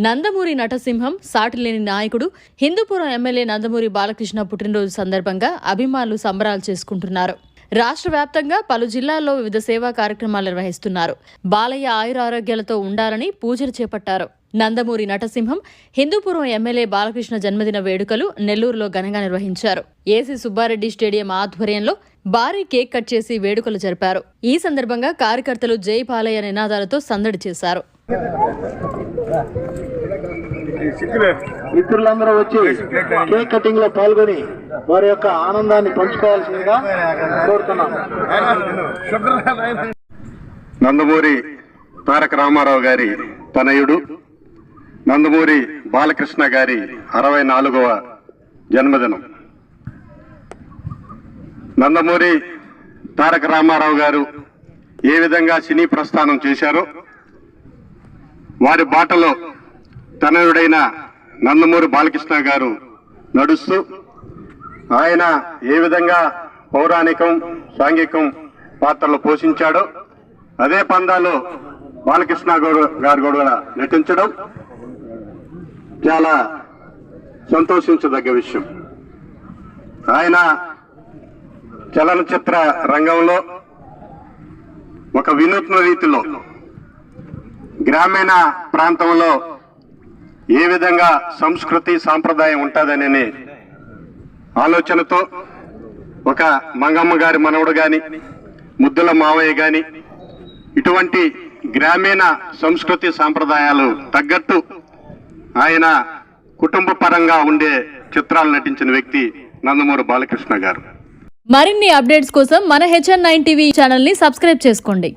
నందమూరి నటసింహం సాటిలేని నాయకుడు హిందూపురం ఎమ్మెల్యే నందమూరి బాలకృష్ణ పుట్టినరోజు సందర్భంగా అభిమానులు సంబరాలు చేసుకుంటున్నారు. రాష్ట్ర వ్యాప్తంగా పలు జిల్లాల్లో వివిధ సేవా కార్యక్రమాలు నిర్వహిస్తున్నారు. బాలయ్య ఆయురారోగ్యాలతో ఉండాలని పూజలు చేపట్టారు. నందమూరి నటసింహం హిందూపురం ఎమ్మెల్యే బాలకృష్ణ జన్మదిన వేడుకలు నెల్లూరులో ఘనంగా నిర్వహించారు. ఏసీ సుబ్బారెడ్డి స్టేడియం ఆధ్వర్యంలో భారీ కేక్ కట్ చేసి వేడుకలు జరిపారు. ఈ సందర్భంగా కార్యకర్తలు జై బాలయ్య నినాదాలతో సందడి చేశారు. మిత్రులందరూ వచ్చి కేక్ కటింగ్ లో పాల్గొని వారి యొక్క ఆనందాన్ని పంచుకోవాల్సిందిగా కోరుతున్నాం. నందమూరి తారక రామారావు గారి తనయుడు నందమూరి బాలకృష్ణ గారి 64వ జన్మదినం. నందమూరి తారక రామారావు గారు ఏ విధంగా సినీ ప్రస్థానం చేశారో వారి బాటలో తనయుడైన నందమూరి బాలకృష్ణ గారు నడుస్తూ ఆయన ఏ విధంగా పౌరాణికం సాంఘికం పాత్రలు పోషించాడో అదే పందాలో బాలకృష్ణ గారు కూడా నటించడం చాలా సంతోషించదగ్గ విషయం. ఆయన చలనచిత్ర రంగంలో ఒక వినూత్న రీతిలో గ్రామీణ ప్రాంతంలో ఏ విధంగా సంస్కృతి సాంప్రదాయం ఉంటుందనే ఆలోచనతో ఒక మంగమ్మ గారి మనవడు గాని ముద్దుల మావయ్య గాని ఇటువంటి గ్రామీణ సంస్కృతి సాంప్రదాయాలు తగ్గట్టు ఆయన కుటుంబ పరంగా ఉండే చిత్రాలు నటించిన వ్యక్తి నందమూరి బాలకృష్ణ గారు. మరిన్ని అప్డేట్స్ కోసం మన HN9 టీవీ ఛానల్ ని సబ్స్క్రైబ్ చేసుకోండి.